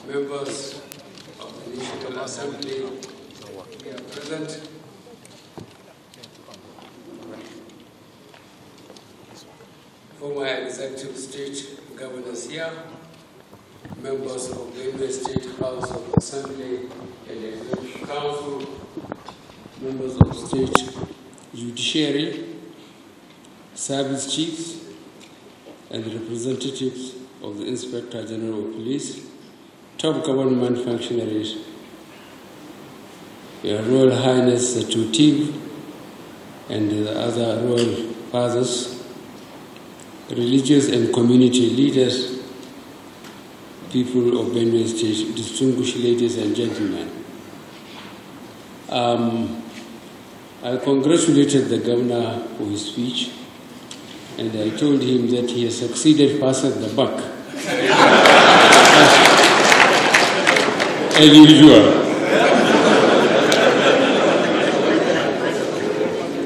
members of the National Assembly here present, former executive state governors here, members of the Benue State House of Assembly and Executive Council, members of state judiciary, service chiefs, and representatives of the Inspector General of Police, top government functionaries, Your Royal Highness the Tutif, and the other royal fathers, religious and community leaders, people of Benue State, distinguished ladies and gentlemen. I congratulated the governor for his speech, and I told him that he has succeeded passing the buck. As usual.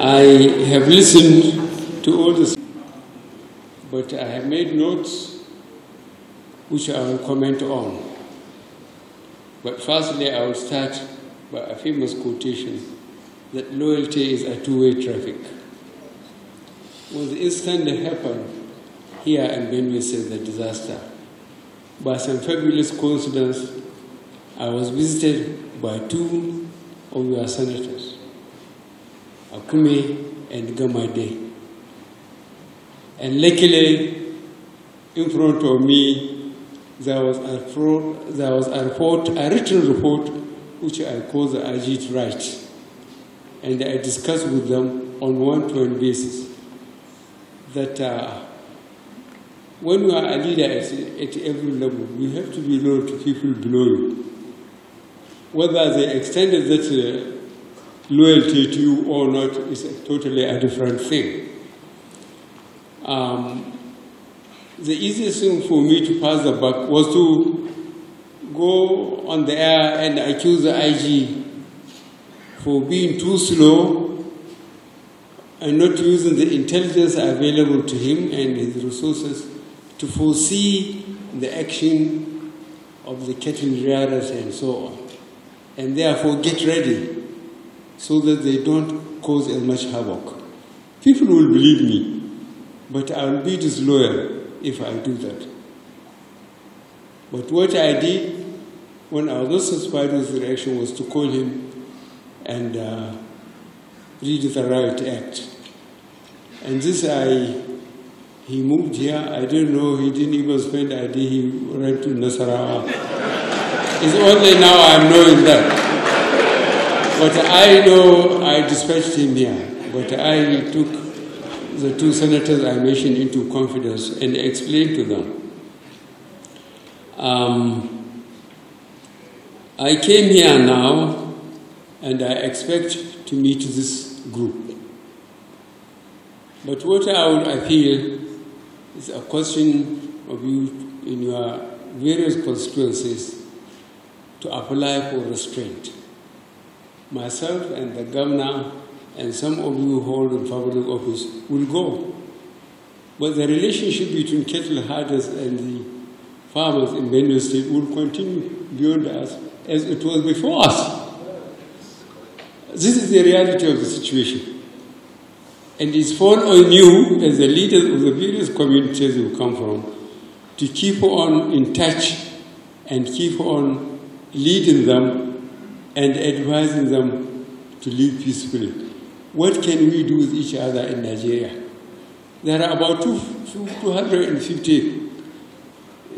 I have listened to all this, but I have made notes which I will comment on. But firstly, I will start by a famous quotation that loyalty is a two-way traffic. When the incident happened here in Benue State, the disaster, by some fabulous coincidence, I was visited by two of your senators, Akume and Gamade. And luckily, in front of me, there was a written report which I call the Ajit Right. And I discussed with them on one-to-one basis that when you are a leader at every level, you have to be loyal to people below you. Whether they extended that loyalty to you or not is totally a different thing. The easiest thing for me to pass the buck was to go on the air and accuse the IG for being too slow and not using the intelligence available to him and his resources to foresee the action of the cattle rearers and so on. And therefore get ready so that they don't cause as much havoc. People will believe me, but I will be disloyal if I do that. But what I did when I was not satisfied with the reaction was to call him and read the Right Act. And this he moved here, I didn't know, he didn't even spend a day, he ran to Nasarawa. It's only now I'm knowing that. But I know I dispatched him here, but I took the two senators I mentioned into confidence and explained to them. I came here now and I expect to meet this group. But what I would appeal is a question of you in your various constituencies to apply for restraint. Myself and the governor and some of you who hold in public office will go. But the relationship between cattle herders and the farmers in Benue State will continue beyond us as it was before us. This is the reality of the situation. And it's fall on you as the leaders of the various communities you come from to keep on in touch and keep on leading them and advising them to live peacefully. What can we do with each other in Nigeria? There are about 250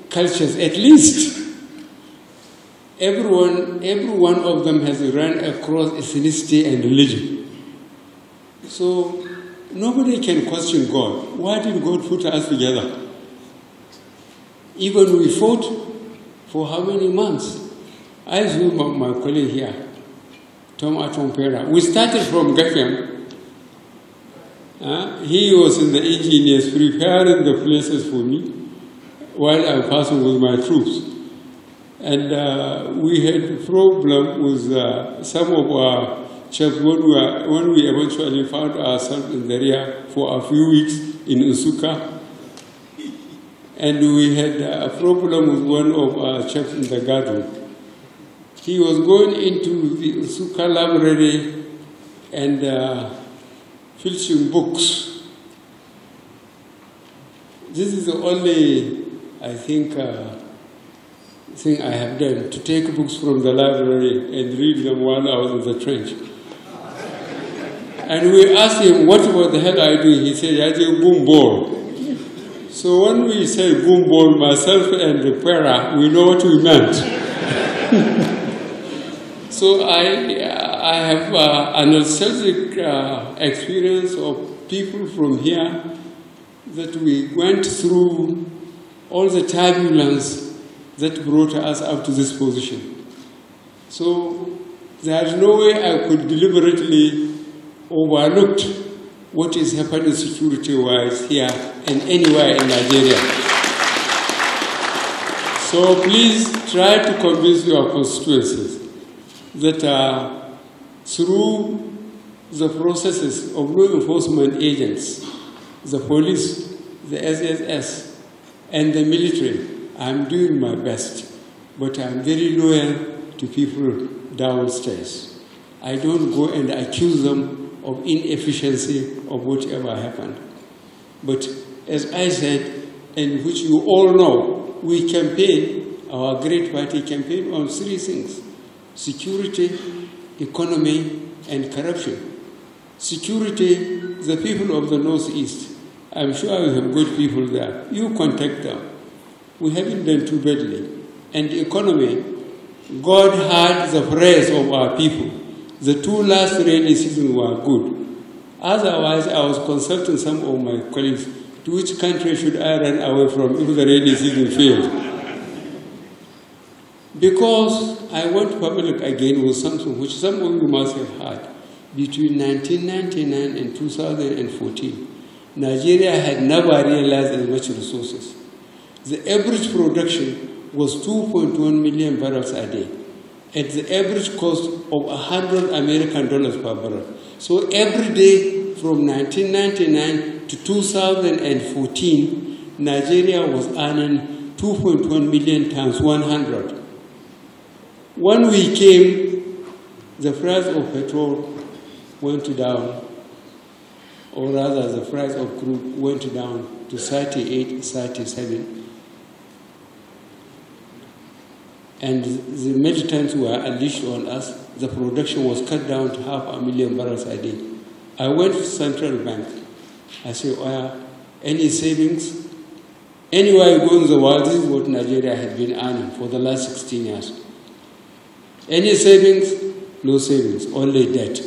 cultures at least. Every one of them has run across ethnicity and religion. So nobody can question God. Why did God put us together? Even we fought for how many months? I saw my colleague here, Tom Atompera. We started from Gafiam. He was in the engineers preparing the places for me while I was passing with my troops. And we had a problem with some of our chiefs when we eventually found ourselves in the rear for a few weeks in Usuka. and we had a problem with one of our chaps in the garden. He was going into the Suka library and filching books. This is the only, I think, thing I have done, to take books from the library and read them while I was in the trench. And we asked him, what the hell are you doing? He said, I do boom ball. So when we say boom ball, myself and the Pera, we know what we meant. So I have a nostalgic experience of people from here that we went through all the turbulence that brought us up to this position. So there's no way I could deliberately overlook what is happening security-wise here and anywhere in Nigeria. So please try to convince your constituencies that through the processes of law enforcement agents, the police, the SSS, and the military, I'm doing my best, but I'm very loyal to people downstairs. I don't go and accuse them of inefficiency of whatever happened. But as I said, and which you all know, we campaign, our great party campaign on three things: security, economy, and corruption. Security, the people of the Northeast, I'm sure you have good people there. You contact them. We haven't done too badly. And economy, God heard the prayers of our people. The two last rainy seasons were good. Otherwise, I was consulting some of my colleagues, to which country should I run away from if the rainy season failed? Because I went public again with something which some of you must have heard. Between 1999 and 2014, Nigeria had never realized as much resources. The average production was 2.1 million barrels a day, at the average cost of $100 American per barrel. So every day from 1999 to 2014, Nigeria was earning 2.1 million times 100. When we came, the price of petrol went down, or rather the price of crude went down to 38, 37. And the militants were unleashed on us. The production was cut down to 500,000 barrels a day. I went to Central Bank. I said, any savings? Anywhere you go in the world, this is what Nigeria had been earning for the last 16 years. Any savings? No savings, only debt.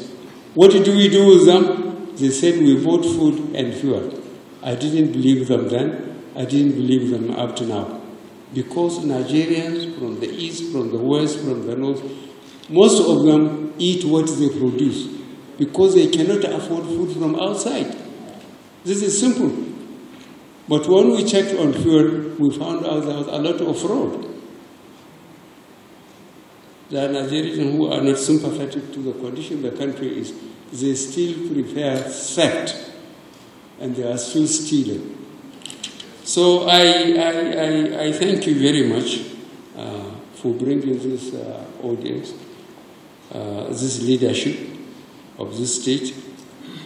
What did we do with them? They said we bought food and fuel. I didn't believe them then. I didn't believe them up to now. Because Nigerians from the east, from the west, from the north, most of them eat what they produce because they cannot afford food from outside. This is simple. But when we checked on fuel, we found out there was a lot of fraud. The Nigerians who are not sympathetic to the condition the country is, they still prefer theft, and they are still stealing. So I thank you very much for bringing this audience, this leadership of this state,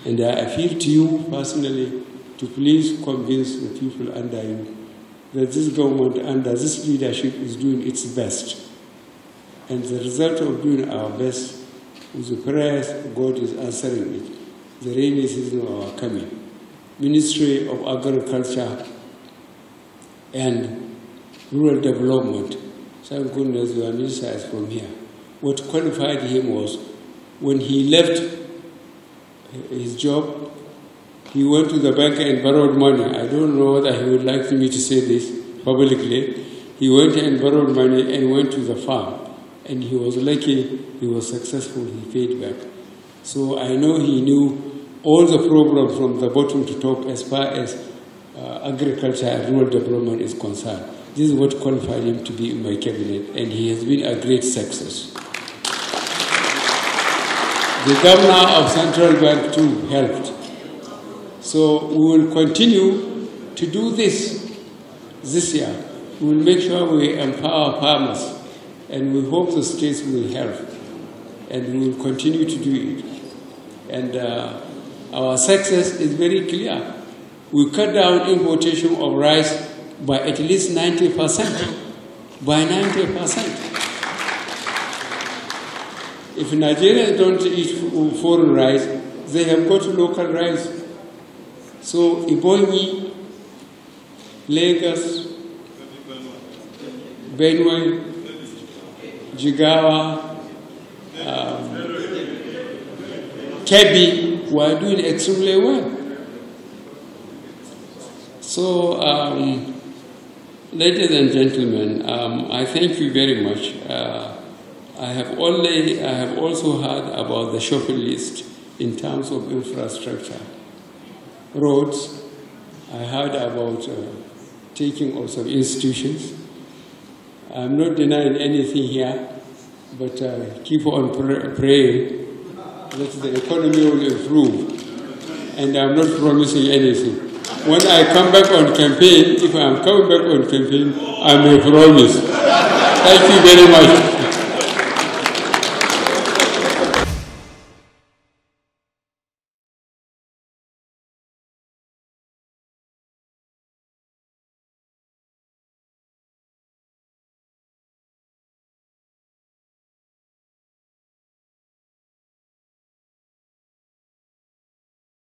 and I appeal to you personally to please convince the people under you that this government under this leadership is doing its best. And the result of doing our best with the prayers, God is answering it. The rainy season are coming. Ministry of Agriculture and Rural Development, thank goodness your minister is from here. What qualified him was when he left his job, he went to the bank and borrowed money. I don't know whether he would like me to say this publicly. He went and borrowed money and went to the farm. And he was lucky, he was successful, he paid back. So I know he knew all the programs from the bottom to top as far as agriculture and rural development is concerned. This is what qualified him to be in my cabinet, and he has been a great success. The governor of Central Bank too helped. So we will continue to do this. this year, we will make sure we empower farmers, and we hope the states will help, and we will continue to do it. And our success is very clear. We cut down importation of rice by at least 90%. By 90%. If Nigerians don't eat foreign rice, they have got local rice. So Ebonyi, Lagos, Benue, Jigawa, Kebbi were doing extremely well. So, ladies and gentlemen, I thank you very much. I have also heard about the shopping list in terms of infrastructure. Roads, I heard about taking of some institutions. I'm not denying anything here, but keep on praying that the economy will improve. And I'm not promising anything. When I come back on campaign, if I'm coming back on campaign, I may promise. Thank you very much.